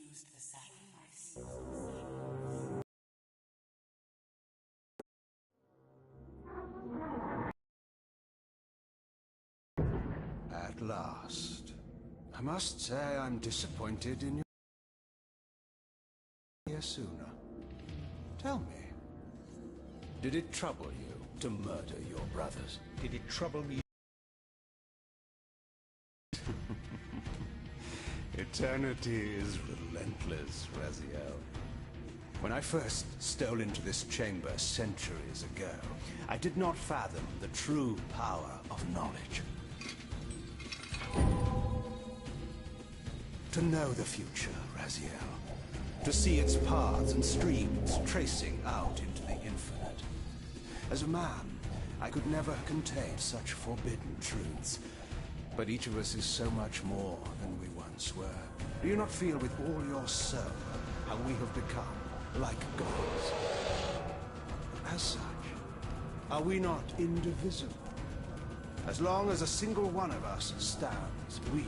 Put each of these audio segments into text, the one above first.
refused the sacrifice. At last. I must say I'm disappointed in you here sooner. Tell me, did it trouble you to murder your brothers? Did it trouble me? Eternity is relentless, Raziel. When I first stole into this chamber centuries ago, I did not fathom the true power of knowledge. To know the future, Raziel. To see its paths and streams tracing out into the infinite. As a man, I could never contain such forbidden truths. But each of us is so much more than we once were. Do you not feel with all your soul how we have become like gods? As such, are we not indivisible? As long as a single one of us stands, we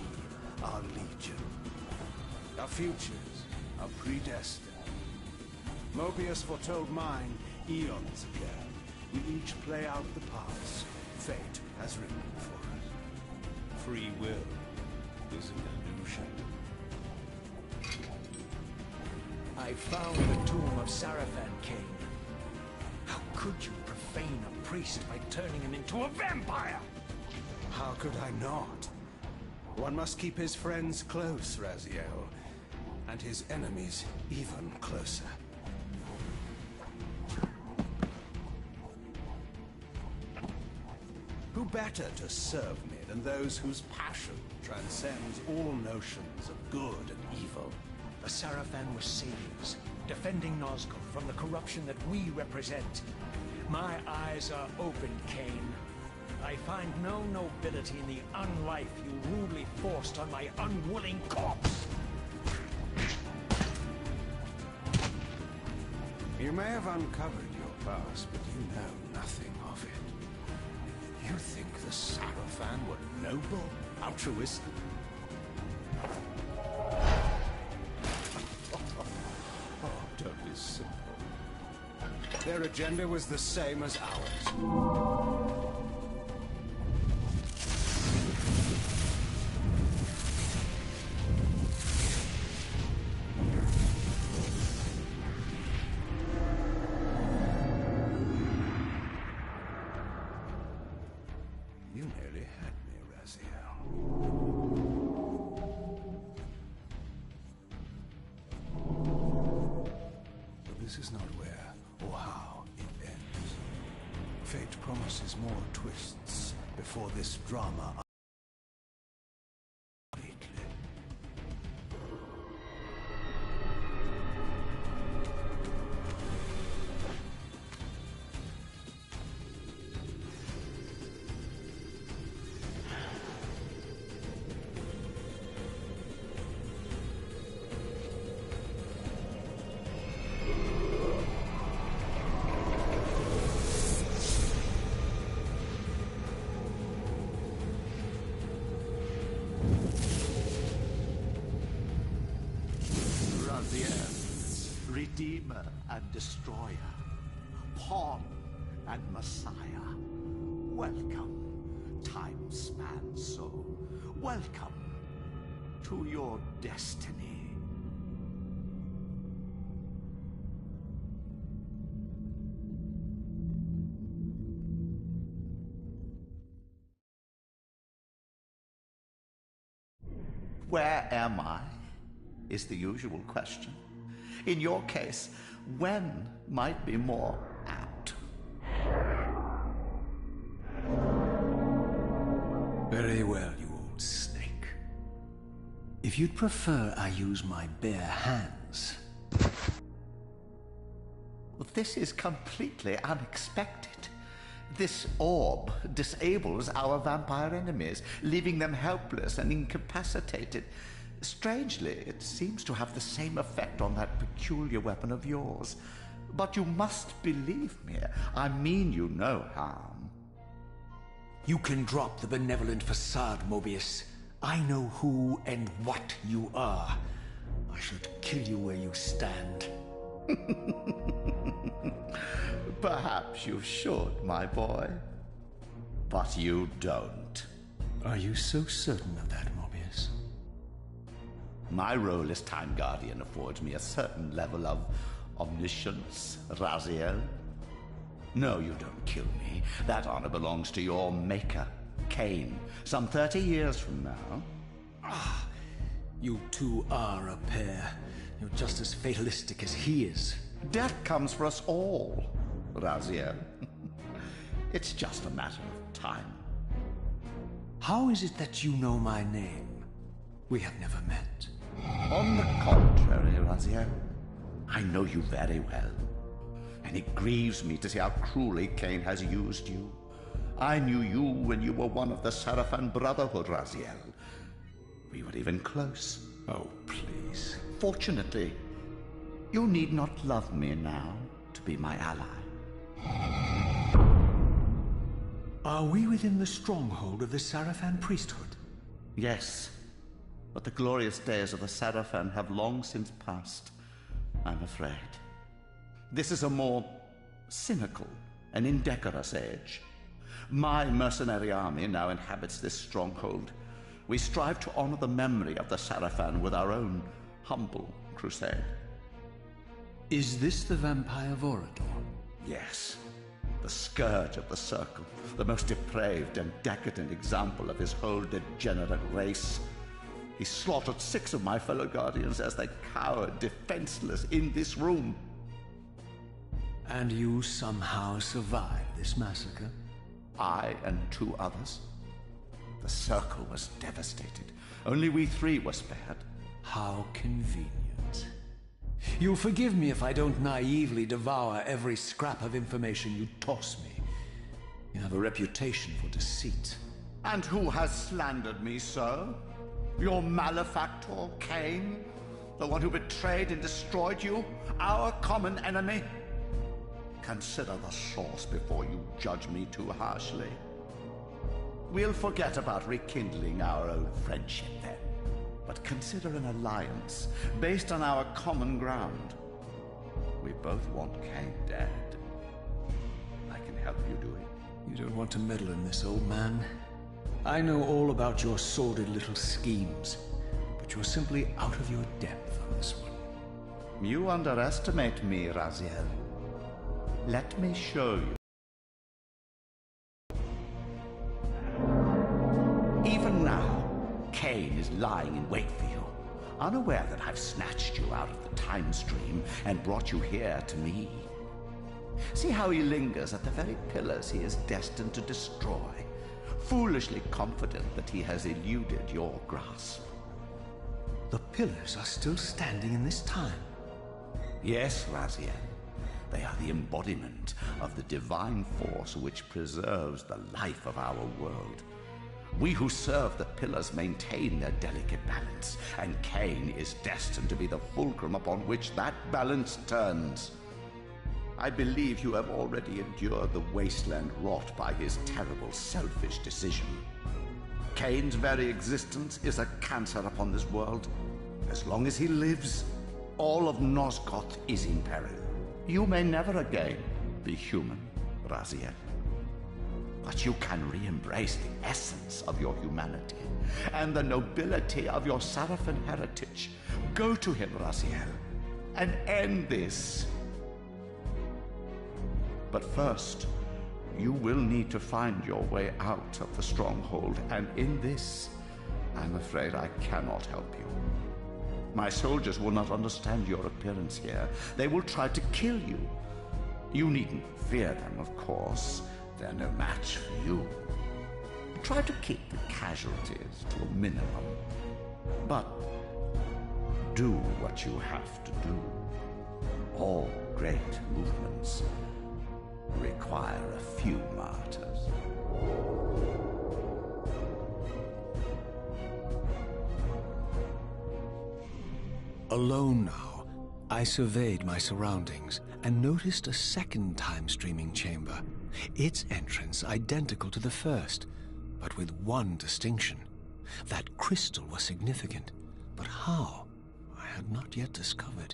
are legion. Our futures are predestined. Mobius foretold mine eons ago. We each play out the parts fate has written for us. Free will is an illusion. I found the tomb of Sarafan, Kane. How could you profane a priest by turning him into a vampire? How could I not? One must keep his friends close, Raziel, and his enemies even closer. Who better to serve me than those whose passion transcends all notions of good and evil? The Sarafan were saviors, defending Nazgul from the corruption that we represent. My eyes are open, Kane. I find no nobility in the unlife you rudely forced on my unwilling corpse. You may have uncovered your past, but you know nothing of it. You think the Sarafan were noble, altruistic? Oh, don't be simple. Their agenda was the same as ours. You nearly had me, Raziel. But this is not where or how it ends. Fate promises more twists before this drama completely. Redeemer and Destroyer, Pawn and Messiah. Welcome, time-span soul. Welcome to your destiny. Where am I? Is the usual question. In your case, when might be more apt. Very well, you old snake. If you'd prefer I use my bare hands... This is completely unexpected. This orb disables our vampire enemies, leaving them helpless and incapacitated. Strangely, it seems to have the same effect on that peculiar weapon of yours. But you must believe me. I mean you no harm. You can drop the benevolent facade, Mobius. I know who and what you are. I should kill you where you stand. Perhaps you should, my boy. But you don't. Are you so certain of that, Morbius? My role as Time Guardian affords me a certain level of omniscience, Raziel. No, you don't kill me. That honor belongs to your maker, Cain, some 30 years from now. Ah, you two are a pair. You're just as fatalistic as he is. Death comes for us all, Raziel. It's just a matter of time. How is it that you know my name? We have never met. On the contrary, Raziel, I know you very well. And it grieves me to see how cruelly Cain has used you. I knew you when you were one of the Sarafan Brotherhood, Raziel. We were even close. Oh, please. Fortunately, you need not love me now to be my ally. Are we within the stronghold of the Sarafan priesthood? Yes, but the glorious days of the Sarafan have long since passed, I'm afraid. This is a more cynical and indecorous age. My mercenary army now inhabits this stronghold. We strive to honor the memory of the Sarafan with our own humble crusade. Is this the vampire Vorador? Yes, the scourge of the Circle, the most depraved and decadent example of his whole degenerate race. He slaughtered 6 of my fellow Guardians as they cowered defenseless in this room. And you somehow survived this massacre? I and 2 others. The Circle was devastated. Only we 3 were spared. How convenient. You'll forgive me if I don't naively devour every scrap of information you toss me. You have a reputation for deceit. And who has slandered me so? Your malefactor, Cain? The one who betrayed and destroyed you? Our common enemy? Consider the source before you judge me too harshly. We'll forget about rekindling our old friendship then. But consider an alliance based on our common ground. We both want Cain dead. I can help you do it. You don't want to meddle in this, old man. I know all about your sordid little schemes, but you're simply out of your depth on this one. You underestimate me, Raziel. Let me show you. Even now, Cain is lying in wait for you, unaware that I've snatched you out of the time stream and brought you here to me. See how he lingers at the very pillars he is destined to destroy, foolishly confident that he has eluded your grasp. The pillars are still standing in this time. Yes, Raziel. They are the embodiment of the divine force which preserves the life of our world. We who serve the pillars maintain their delicate balance, and Cain is destined to be the fulcrum upon which that balance turns. I believe you have already endured the wasteland wrought by his terrible, selfish decision. Cain's very existence is a cancer upon this world. As long as he lives, all of Nosgoth is in peril. You may never again be human, Raziel. But you can re-embrace the essence of your humanity and the nobility of your Sarafan heritage. Go to him, Raziel, and end this. But first, you will need to find your way out of the stronghold, and in this, I'm afraid I cannot help you. My soldiers will not understand your appearance here. They will try to kill you. You needn't fear them, of course. They're no match for you. Try to keep the casualties to a minimum. But do what you have to do. All great movements require a few martyrs. Alone now, I surveyed my surroundings and noticed a second time-streaming chamber. Its entrance identical to the first, but with one distinction. That crystal was significant, but how? I have not yet discovered.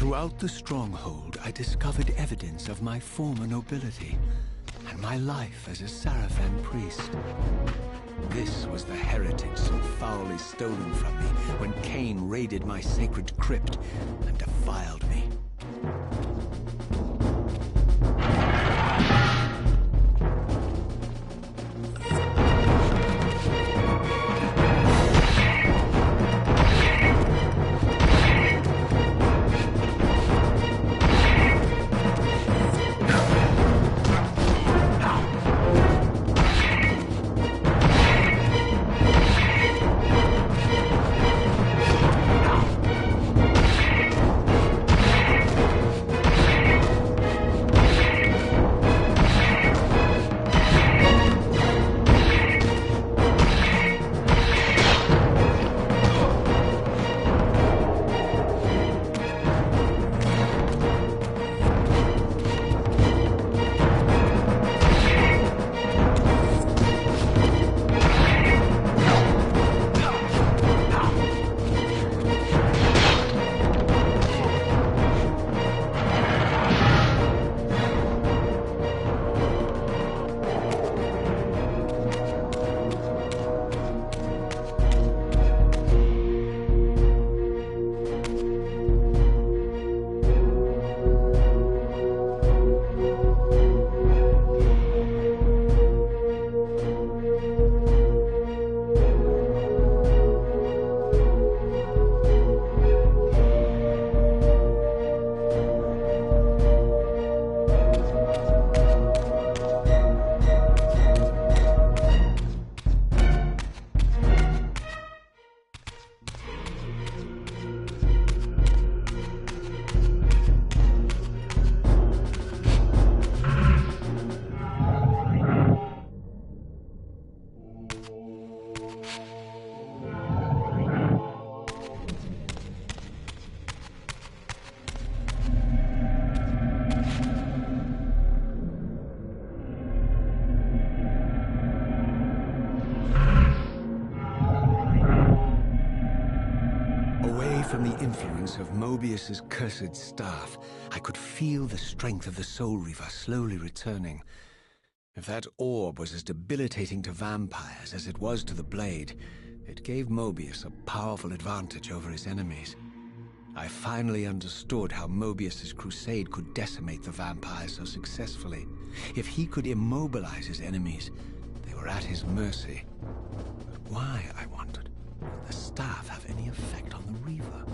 Throughout the stronghold, I discovered evidence of my former nobility and my life as a Sarafan priest. This was the heritage so foully stolen from me when Cain raided my sacred crypt and defiled me. Away from the influence of Mobius's cursed staff, I could feel the strength of the Soul Reaver slowly returning. If that orb was as debilitating to vampires as it was to the blade, it gave Mobius a powerful advantage over his enemies. I finally understood how Mobius's crusade could decimate the vampires so successfully. If he could immobilize his enemies, they were at his mercy. But why, I wondered, would the staff have any effect on the Reaver?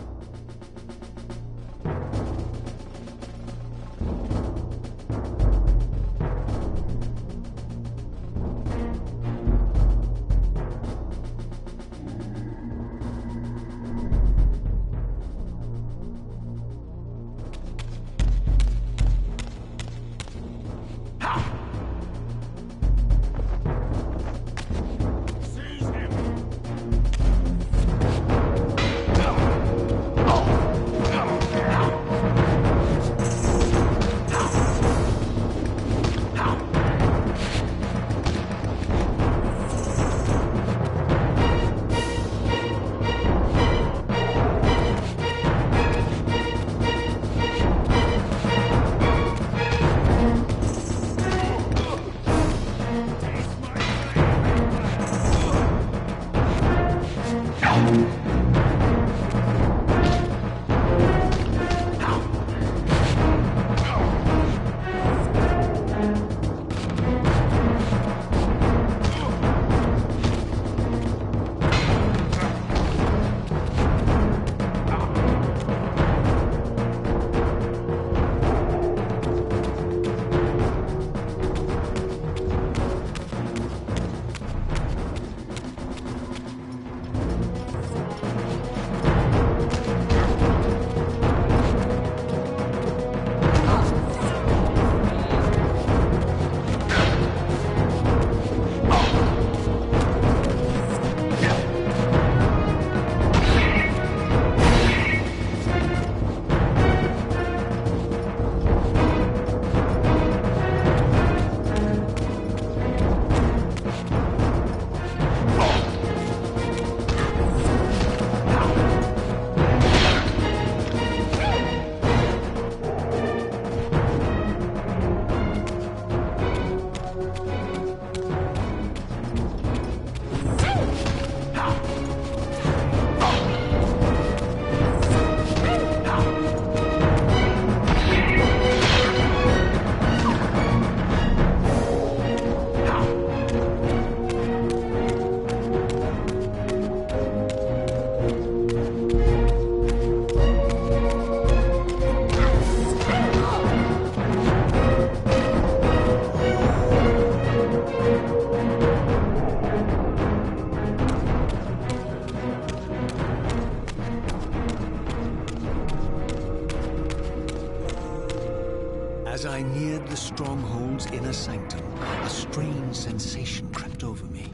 As I neared the stronghold's inner sanctum, a strange sensation crept over me.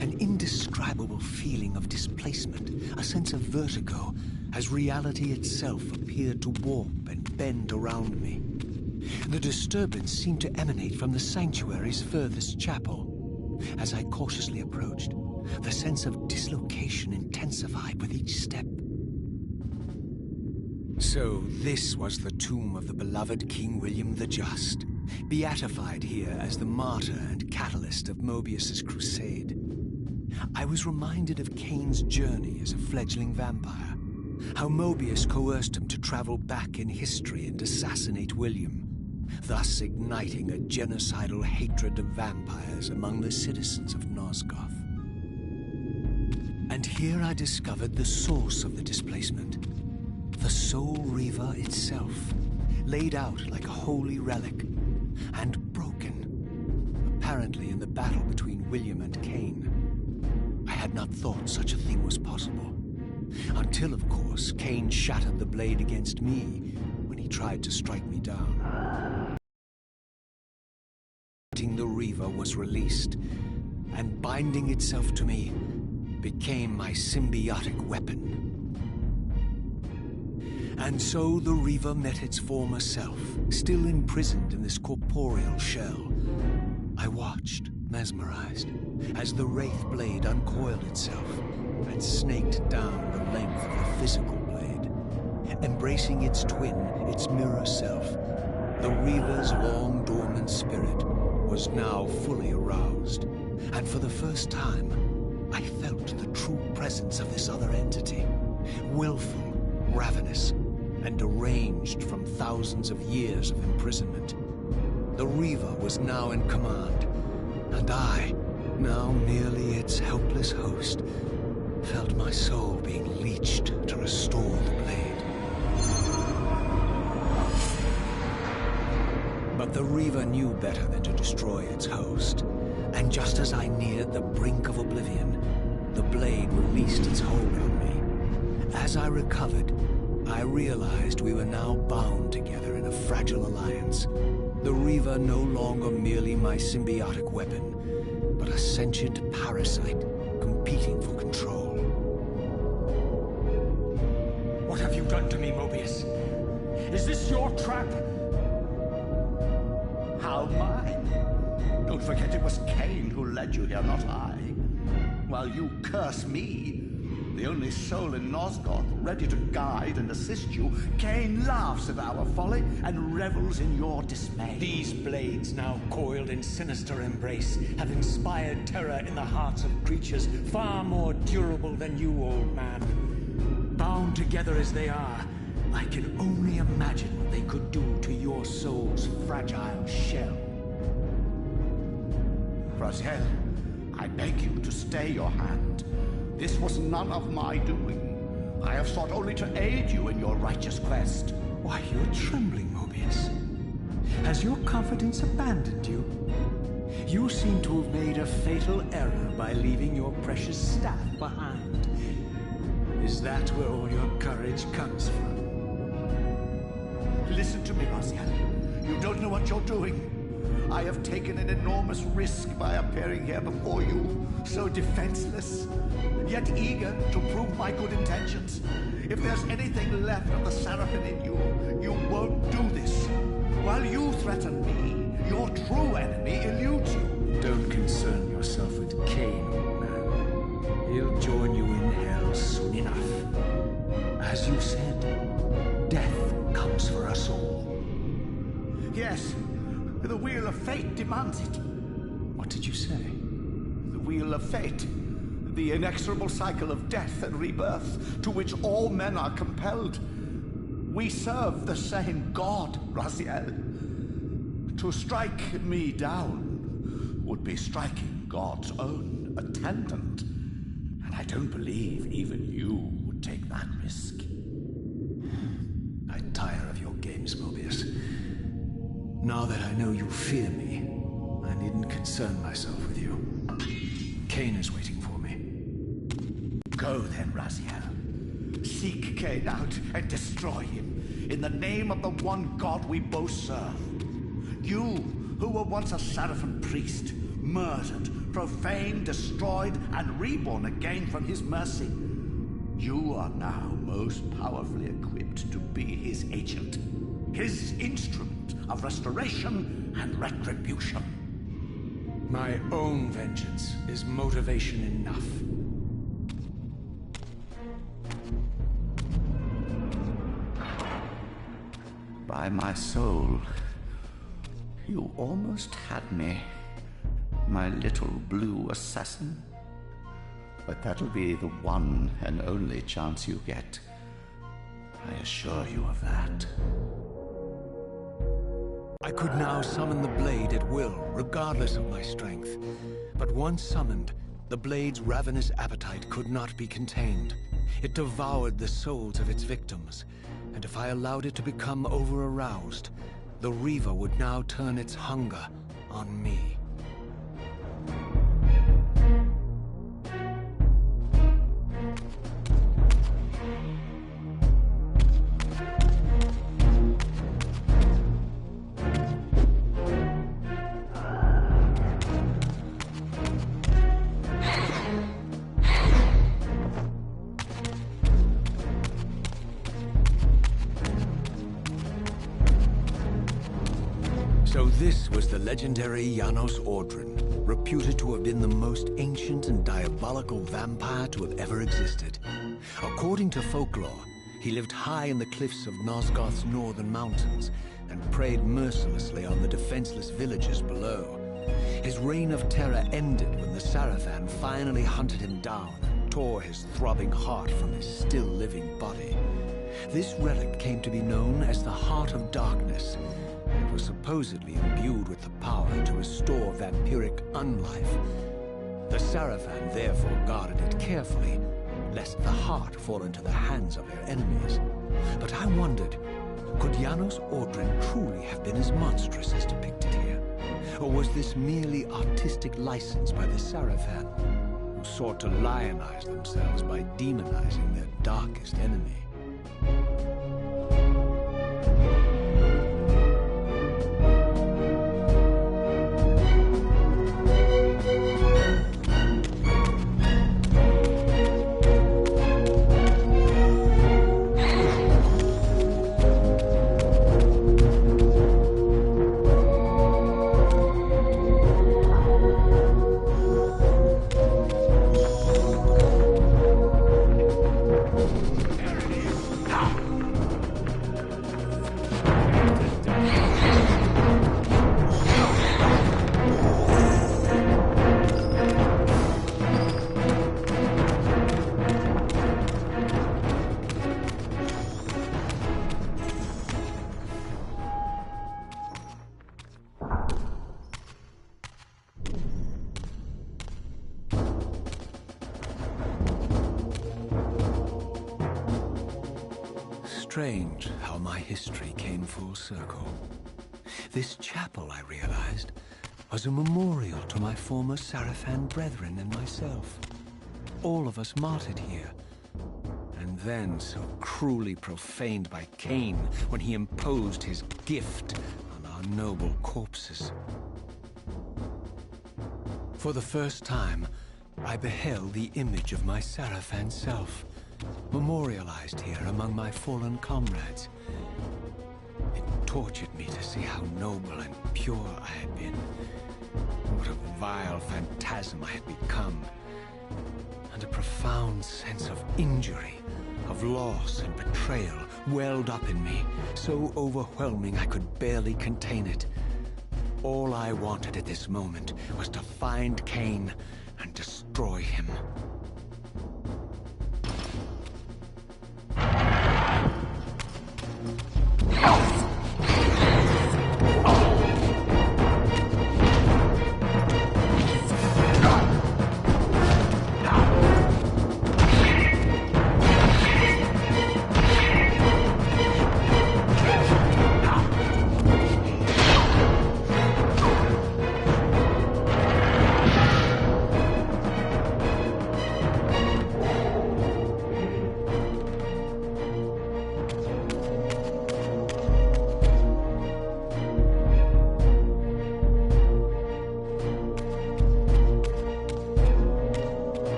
An indescribable feeling of displacement, a sense of vertigo, as reality itself appeared to warp and bend around me. The disturbance seemed to emanate from the sanctuary's furthest chapel. As I cautiously approached, the sense of dislocation intensified with each step. So this was the tomb of the beloved King William the Just, beatified here as the martyr and catalyst of Mobius's crusade. I was reminded of Kane's journey as a fledgling vampire, how Mobius coerced him to travel back in history and assassinate William, thus igniting a genocidal hatred of vampires among the citizens of Nosgoth. And here I discovered the source of the displacement. The Soul Reaver itself, laid out like a holy relic, and broken, apparently in the battle between William and Kane. I had not thought such a thing was possible, until, of course, Kane shattered the blade against me when he tried to strike me down. The Reaver was released, and binding itself to me became my symbiotic weapon. And so the Reaver met its former self, still imprisoned in this corporeal shell. I watched, mesmerized, as the Wraith blade uncoiled itself and snaked down the length of the physical blade. embracing its twin, its mirror self. The Reaver's long dormant spirit was now fully aroused, and for the first time, I felt the true presence of this other entity, willful, ravenous, and deranged from thousands of years of imprisonment. The Reaver was now in command, and I, now merely its helpless host, felt my soul being leeched to restore the blade. But the Reaver knew better than to destroy its host, and just as I neared the brink of oblivion, the blade released its hold on me. As I recovered, I realized we were now bound together in a fragile alliance. The Reaver no longer merely my symbiotic weapon, but a sentient parasite competing for control. What have you done to me, Mobius? Is this your trap? How mine? Don't forget it was Cain who led you here, not I. While you curse me, the only soul in Nosgoth ready to guide and assist you, Cain laughs at our folly and revels in your dismay. These blades, now coiled in sinister embrace, have inspired terror in the hearts of creatures far more durable than you, old man. Bound together as they are, I can only imagine what they could do to your soul's fragile shell. Raziel, I beg you to stay your hand. This was none of my doing. I have sought only to aid you in your righteous quest. Why, you're trembling, Mobius. Has your confidence abandoned you? You seem to have made a fatal error by leaving your precious staff behind. Is that where all your courage comes from? Listen to me, Raziel. You don't know what you're doing. I have taken an enormous risk by appearing here before you, so defenseless, yet eager to prove my good intentions. If there's anything left of the Seraphim in you, you won't do this. While you threaten me, your true enemy eludes you. Don't concern yourself with Cain, old man. He'll join you in hell soon enough. As you said, death comes for us all. Yes. The wheel of fate demands it. What did you say? The wheel of fate. The inexorable cycle of death and rebirth to which all men are compelled. We serve the same God, Raziel. To strike me down would be striking God's own attendant. And I don't believe even you would take that risk. I tire of your games, Mobius. Now that I know you fear me, I needn't concern myself with you. Cain is waiting for me. Go then, Raziel. Seek Cain out and destroy him in the name of the one God we both serve. You, who were once a Seraphim priest, murdered, profaned, destroyed, and reborn again from his mercy. You are now most powerfully equipped to be his agent, his instrument of restoration and retribution. My own vengeance is motivation enough. By my soul, you almost had me, my little blue assassin. But that'll be the one and only chance you get. I assure you of that. I could now summon the blade at will, regardless of my strength. But once summoned, the blade's ravenous appetite could not be contained. It devoured the souls of its victims, and if I allowed it to become over-aroused, the Reaver would now turn its hunger on me. So this was the legendary Janos Ordrin, reputed to have been the most ancient and diabolical vampire to have ever existed. According to folklore, He lived high in the cliffs of Nosgoth's northern mountains and preyed mercilessly on the defenseless villages below. His reign of terror ended when the Sarafan finally hunted him down and tore his throbbing heart from his still-living body. This relic came to be known as the Heart of Darkness. It was supposedly imbued with the power to restore vampiric unlife. The Sarafan therefore guarded it carefully, lest the heart fall into the hands of their enemies. But I wondered, could Janos Ordrin truly have been as monstrous as depicted here? Or was this merely artistic license by the Sarafan, who sought to lionize themselves by demonizing their darkest enemy? Strange how my history came full circle. This chapel, I realized, was a memorial to my former Sarafan brethren and myself. All of us martyred here, and then so cruelly profaned by Cain when he imposed his gift on our noble corpses. For the first time, I beheld the image of my Sarafan self, memorialized here among my fallen comrades. It tortured me to see how noble and pure I had been, what a vile phantasm I had become, and a profound sense of injury, of loss and betrayal welled up in me, so overwhelming I could barely contain it. All I wanted at this moment was to find Cain and destroy him.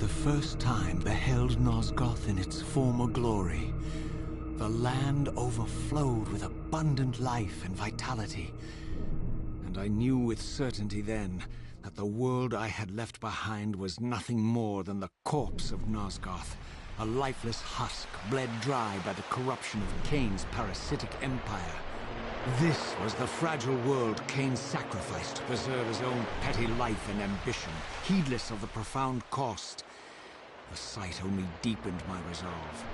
the first time beheld Nosgoth in its former glory, the land overflowed with abundant life and vitality. And I knew with certainty then that the world I had left behind was nothing more than the corpse of Nosgoth, a lifeless husk bled dry by the corruption of Kain's parasitic empire. This was the fragile world Kain sacrificed to preserve his own petty life and ambition, heedless of the profound cost. The sight only deepened my resolve.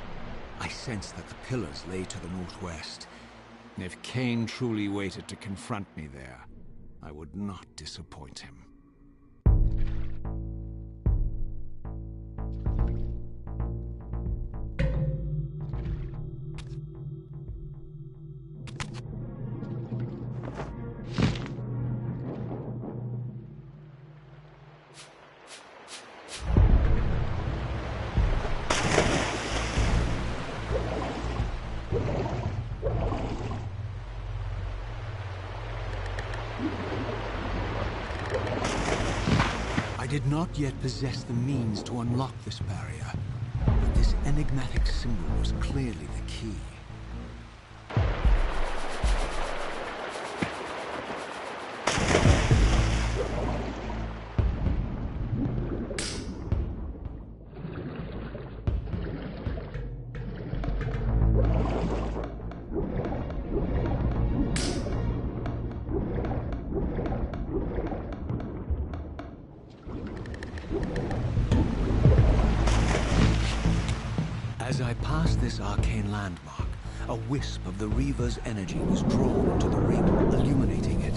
I sensed that the pillars lay to the northwest. If Kain truly waited to confront me there, I would not disappoint him. I did not yet possess the means to unlock this barrier, but this enigmatic symbol was clearly the key. As I passed this arcane landmark, a wisp of the Reaver's energy was drawn into the ring, illuminating it.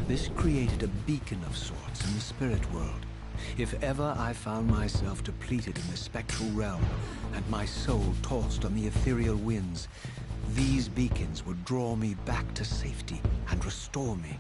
This created a beacon of sorts in the spirit world. If ever I found myself depleted in the spectral realm, and my soul tossed on the ethereal winds, these beacons would draw me back to safety and restore me.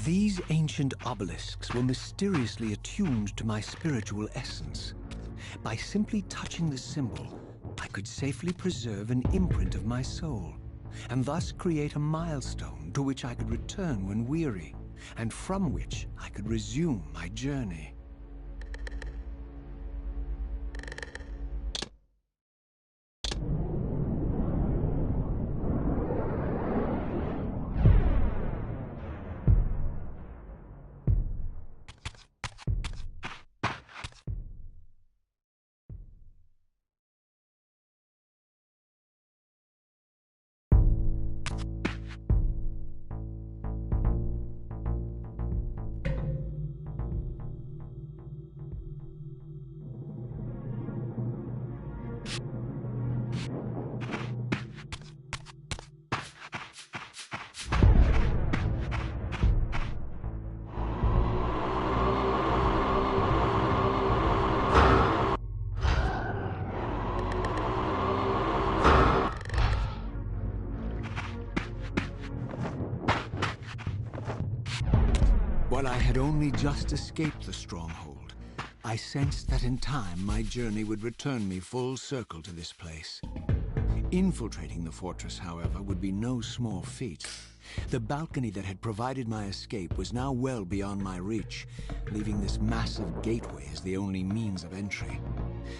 These ancient obelisks were mysteriously attuned to my spiritual essence. By simply touching the symbol, I could safely preserve an imprint of my soul, and thus create a milestone to which I could return when weary, and from which I could resume my journey. While I had only just escaped the stronghold, I sensed that in time my journey would return me full circle to this place. Infiltrating the fortress, however, would be no small feat. The balcony that had provided my escape was now well beyond my reach, leaving this massive gateway as the only means of entry.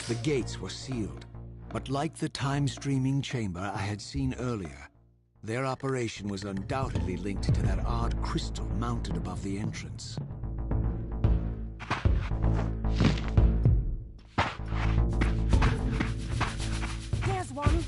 The gates were sealed, but like the time-streaming chamber I had seen earlier, their operation was undoubtedly linked to that odd crystal mounted above the entrance. Here's one.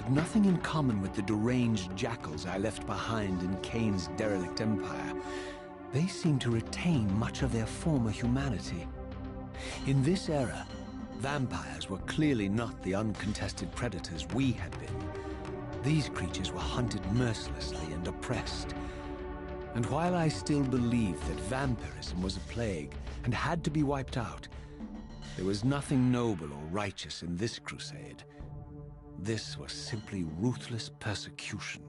had nothing in common with the deranged jackals I left behind in Kane's derelict empire. They seemed to retain much of their former humanity. In this era, vampires were clearly not the uncontested predators we had been. These creatures were hunted mercilessly and oppressed. And while I still believed that vampirism was a plague and had to be wiped out, there was nothing noble or righteous in this crusade. This was simply ruthless persecution.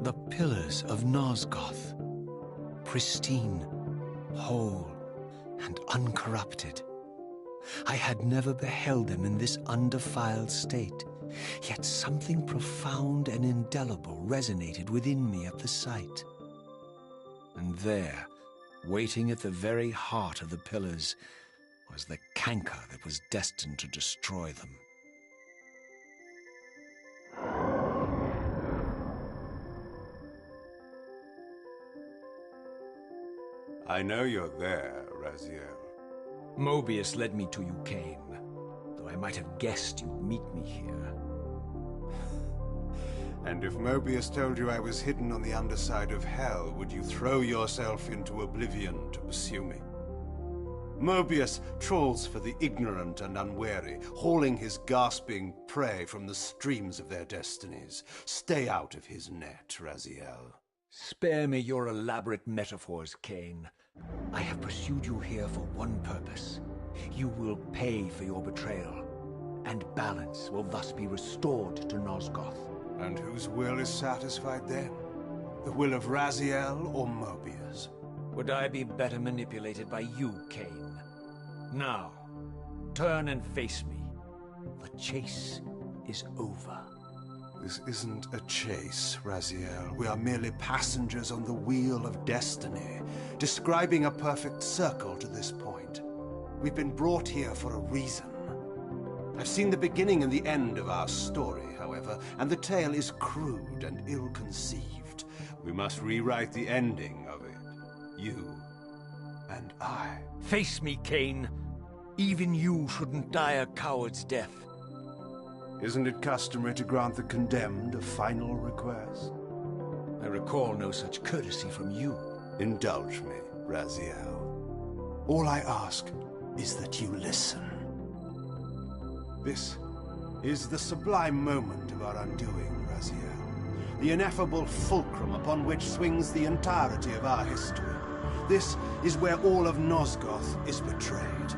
The pillars of Nosgoth, pristine, whole, and uncorrupted. I had never beheld them in this undefiled state, yet something profound and indelible resonated within me at the sight. And there, waiting at the very heart of the pillars, was the canker that was destined to destroy them. I know you're there, Raziel. Mobius led me to you, Kane, though I might have guessed you'd meet me here. And if Mobius told you I was hidden on the underside of hell, would you throw yourself into oblivion to pursue me? Mobius trawls for the ignorant and unwary, hauling his gasping prey from the streams of their destinies. Stay out of his net, Raziel. Spare me your elaborate metaphors, Kane. I have pursued you here for one purpose. You will pay for your betrayal, and balance will thus be restored to Nosgoth. And whose will is satisfied then? The will of Raziel or Mobius? Would I be better manipulated by you, Kane? Now, turn and face me. The chase is over. This isn't a chase, Raziel. We are merely passengers on the wheel of destiny, describing a perfect circle to this point. We've been brought here for a reason. I've seen the beginning and the end of our story, however, and the tale is crude and ill-conceived. We must rewrite the ending of it. You and I. Face me, Kane. Even you shouldn't die a coward's death. Isn't it customary to grant the condemned a final request? I recall no such courtesy from you. Indulge me, Raziel. All I ask is that you listen. This is the sublime moment of our undoing, Raziel. The ineffable fulcrum upon which swings the entirety of our history. This is where all of Nosgoth is betrayed.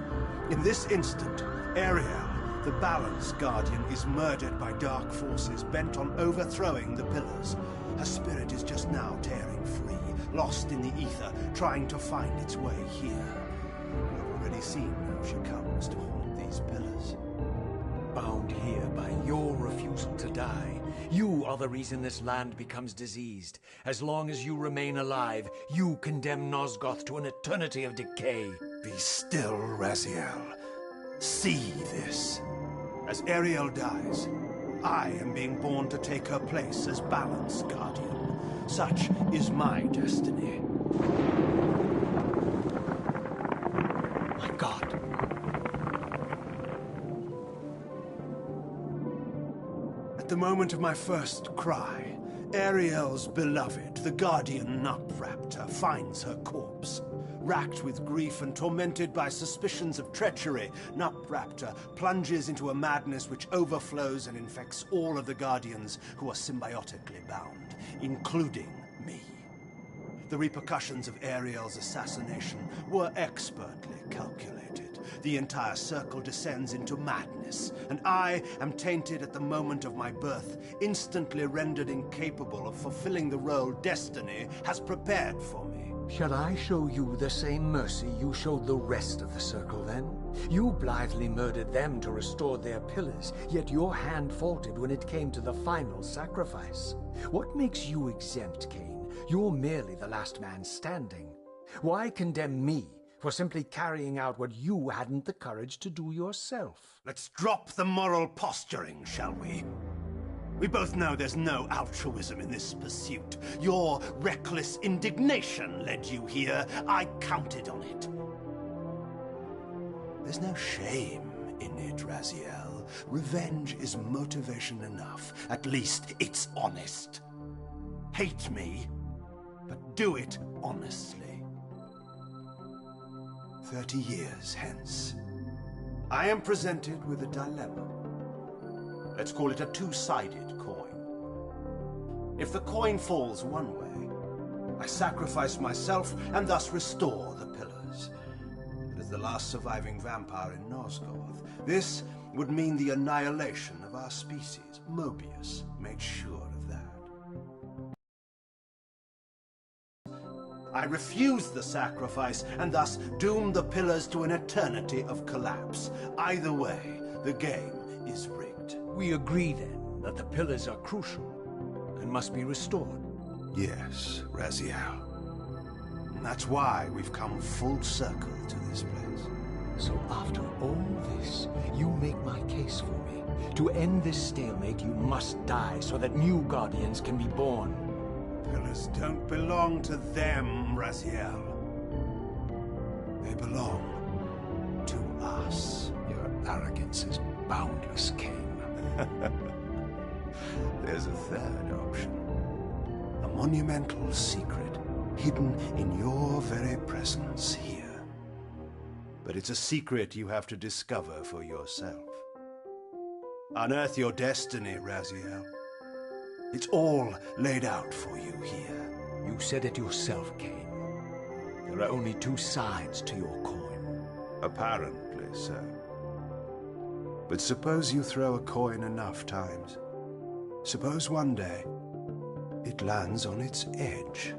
In this instant, Ariel, The Balance Guardian is murdered by dark forces bent on overthrowing the pillars. Her spirit is just now tearing free, lost in the ether, trying to find its way here. I've already seen how she comes to haunt these pillars. Bound here by your refusal to die. You are the reason this land becomes diseased. As long as you remain alive, you condemn Nosgoth to an eternity of decay. Be still, Raziel. See this. As Ariel dies, I am being born to take her place as Balance Guardian. Such is my destiny. My God. At the moment of my first cry, Ariel's beloved, the Guardian Nupraptor, finds her corpse. Racked with grief and tormented by suspicions of treachery, Nupraptor plunges into a madness which overflows and infects all of the Guardians who are symbiotically bound, including me. The repercussions of Ariel's assassination were expertly calculated. The entire circle descends into madness, and I am tainted at the moment of my birth, instantly rendered incapable of fulfilling the role destiny has prepared for me. Shall I show you the same mercy you showed the rest of the Circle, then? You blithely murdered them to restore their pillars, yet your hand faltered when it came to the final sacrifice. What makes you exempt, Cain? You're merely the last man standing. Why condemn me for simply carrying out what you hadn't the courage to do yourself? Let's drop the moral posturing, shall we? We both know there's no altruism in this pursuit. Your reckless indignation led you here. I counted on it. There's no shame in it, Raziel. Revenge is motivation enough. At least it's honest. Hate me, but do it honestly. 30 years hence, I am presented with a dilemma. Let's call it a two-sided coin. If the coin falls one way, I sacrifice myself and thus restore the pillars. But as the last surviving vampire in Nosgoth, this would mean the annihilation of our species. Mobius made sure of that. I refuse the sacrifice and thus doom the pillars to an eternity of collapse. Either way, the game is rigged. We agree, then, that the pillars are crucial and must be restored. Yes, Raziel. And that's why we've come full circle to this place. So after all this, you make my case for me. To end this stalemate, you must die so that new Guardians can be born. Pillars don't belong to them, Raziel. They belong to us. Your arrogance is boundless, Cain. There's a third option. A monumental secret hidden in your very presence here. But it's a secret you have to discover for yourself. Unearth your destiny, Raziel. It's all laid out for you here. You said it yourself, Cain. There are only two sides to your coin. Apparently so. But suppose you throw a coin enough times. Suppose one day it lands on its edge.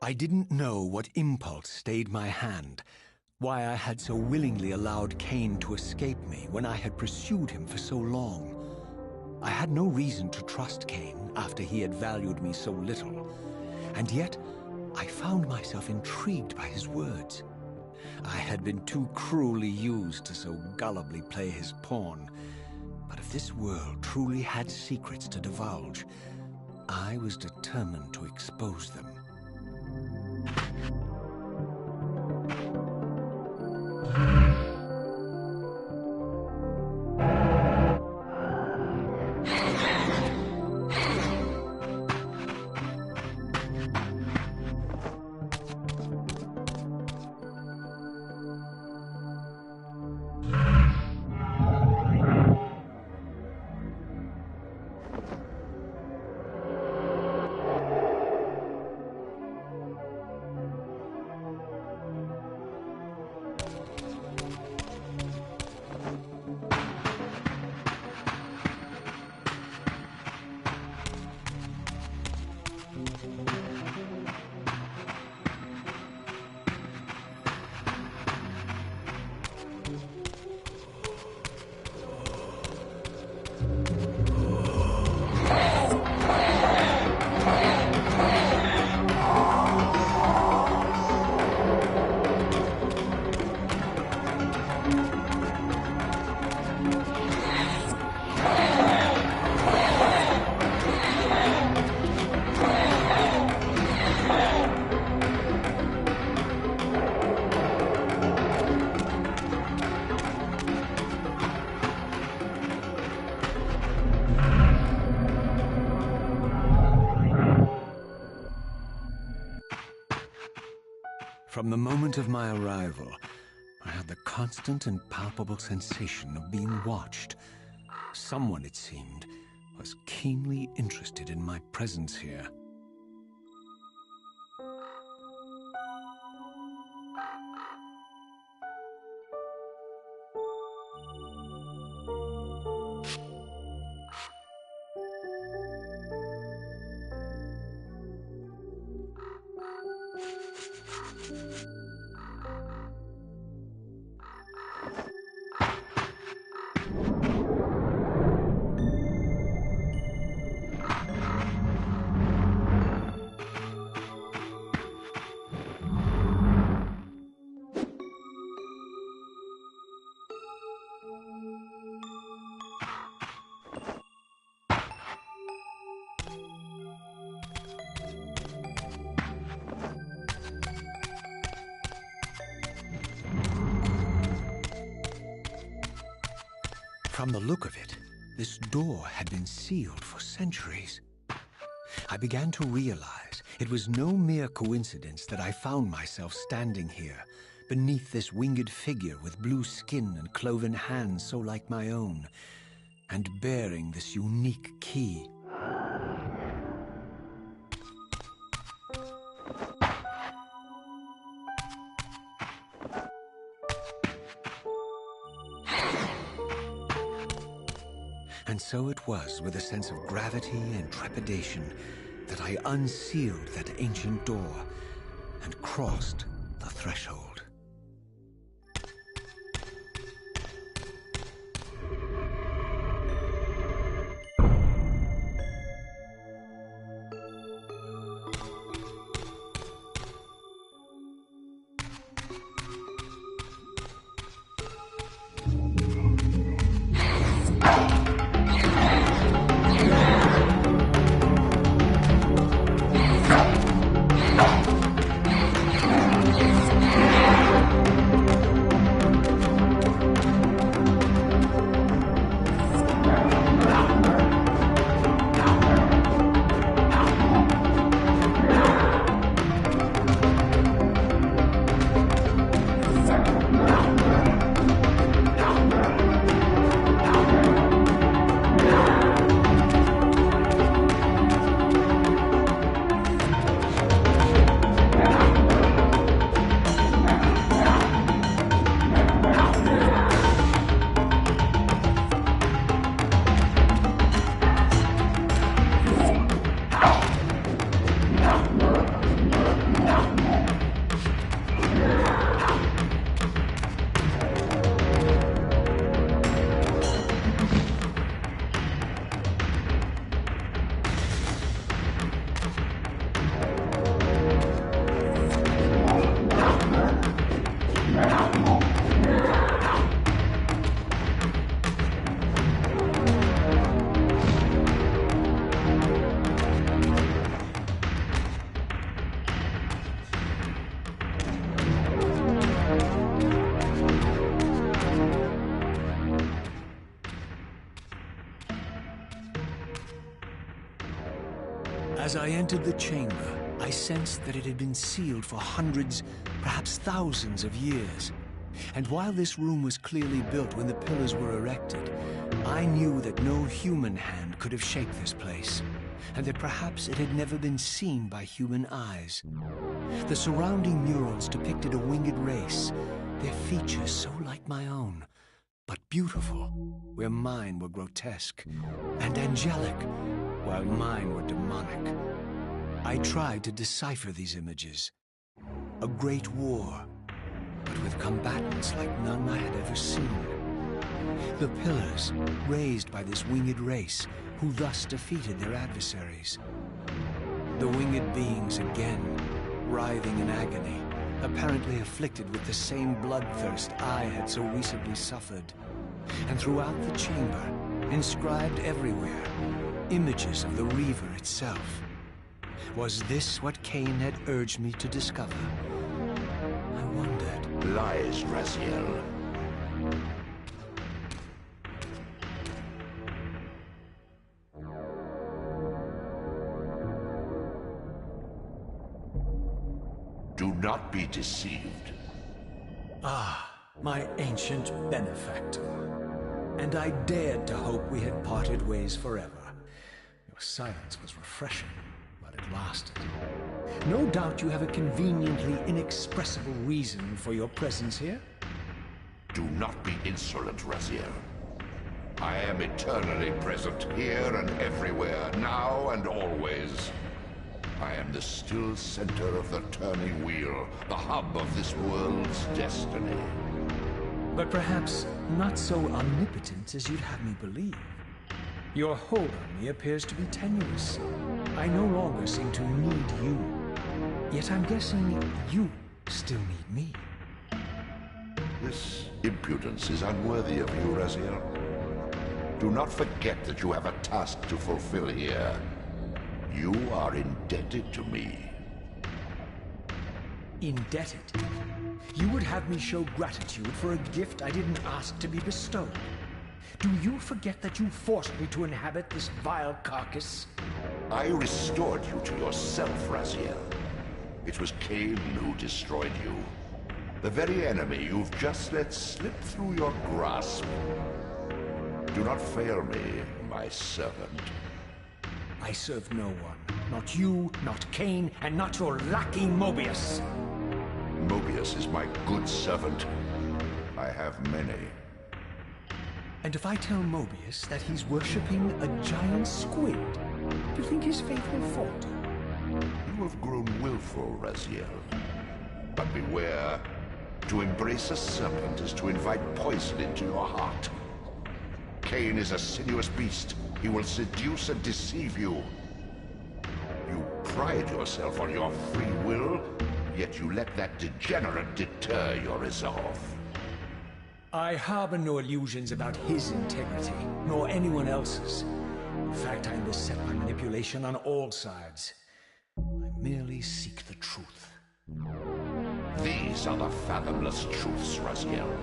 I didn't know what impulse stayed my hand, why I had so willingly allowed Cain to escape me when I had pursued him for so long. I had no reason to trust Cain after he had valued me so little, and yet I found myself intrigued by his words. I had been too cruelly used to so gullibly play his pawn, but if this world truly had secrets to divulge, I was determined to expose them. From the moment of my arrival, I had the constant and palpable sensation of being watched. Someone, it seemed, was keenly interested in my presence here. From the look of it, this door had been sealed for centuries. I began to realize it was no mere coincidence that I found myself standing here, beneath this winged figure with blue skin and cloven hands so like my own, and bearing this unique key. And so it was with a sense of gravity and trepidation that I unsealed that ancient door and crossed the threshold. I entered the chamber, I sensed that it had been sealed for hundreds, perhaps thousands of years. And while this room was clearly built when the pillars were erected, I knew that no human hand could have shaped this place, and that perhaps it had never been seen by human eyes. The surrounding murals depicted a winged race, their features so like my own, but beautiful, where mine were grotesque, and angelic, while mine were demonic. I tried to decipher these images. A great war, but with combatants like none I had ever seen. The pillars, raised by this winged race, who thus defeated their adversaries. The winged beings again, writhing in agony, apparently afflicted with the same bloodthirst I had so recently suffered. And throughout the chamber, inscribed everywhere, images of the Reaver itself. Was this what Cain had urged me to discover? I wondered. Lies, Raziel. Do not be deceived. Ah, my ancient benefactor. And I dared to hope we had parted ways forever. Your silence was refreshing, but it lasted. No doubt you have a conveniently inexpressible reason for your presence here? Do not be insolent, Raziel. I am eternally present, here and everywhere, now and always. I am the still center of the turning wheel, the hub of this world's destiny. But perhaps not so omnipotent as you'd have me believe. Your hold on me appears to be tenuous. I no longer seem to need you. Yet I'm guessing you still need me. This impudence is unworthy of you, Raziel. Do not forget that you have a task to fulfill here. You are indebted to me. Indebted? You would have me show gratitude for a gift I didn't ask to be bestowed. Do you forget that you forced me to inhabit this vile carcass? I restored you to yourself, Raziel. It was Cain who destroyed you. The very enemy you've just let slip through your grasp. Do not fail me, my servant. I serve no one. Not you, not Cain, and not your lackey Mobius. Mobius is my good servant. I have many. And if I tell Mobius that he's worshipping a giant squid, do you think his faith will falter? You have grown willful, Raziel. But beware. To embrace a serpent is to invite poison into your heart. Cain is a sinuous beast. He will seduce and deceive you. You pride yourself on your free will, yet you let that degenerate deter your resolve. I harbor no illusions about his integrity, nor anyone else's. In fact, I'm beset by manipulation on all sides. I merely seek the truth. These are the fathomless truths, Raziel.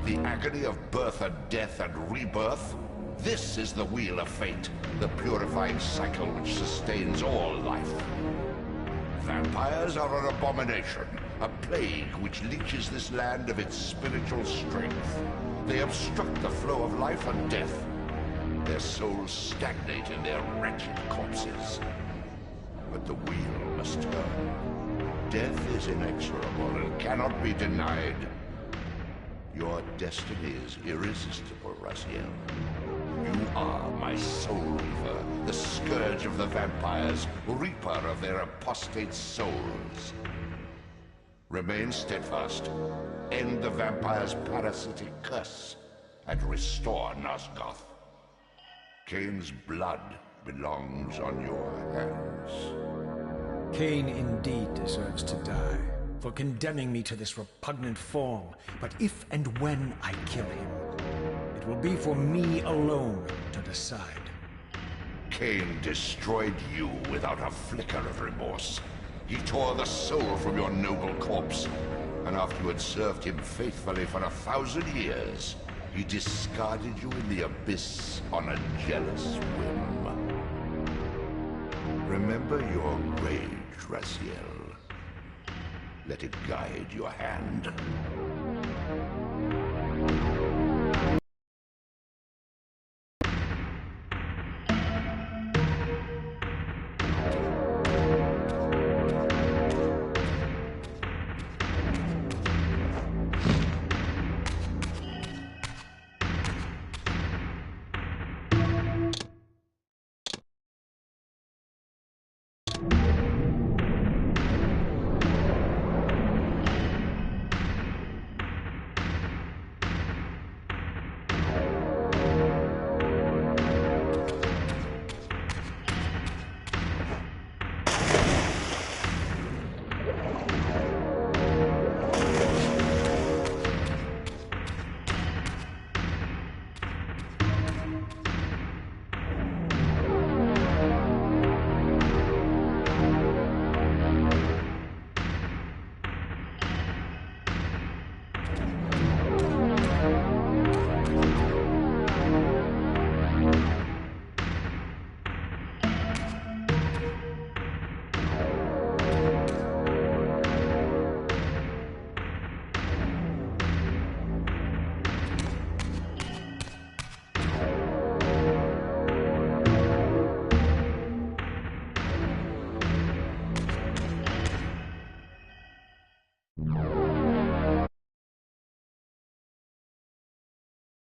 The agony of birth and death and rebirth. This is the wheel of fate, the purifying cycle which sustains all life. Vampires are an abomination, a plague which leeches this land of its spiritual strength. They obstruct the flow of life and death. Their souls stagnate in their wretched corpses. But the wheel must turn. Death is inexorable and cannot be denied. Your destiny is irresistible, Raziel. You are my soul reaver, the scourge of the vampires, reaper of their apostate souls. Remain steadfast, end the vampire's parasitic curse, and restore Nosgoth. Cain's blood belongs on your hands. Cain indeed deserves to die for condemning me to this repugnant form. But if and when I kill him, it will be for me alone to decide. Cain destroyed you without a flicker of remorse. He tore the soul from your noble corpse, and after you had served him faithfully for 1,000 years, he discarded you in the abyss on a jealous whim. Remember your rage, Raziel. Let it guide your hand.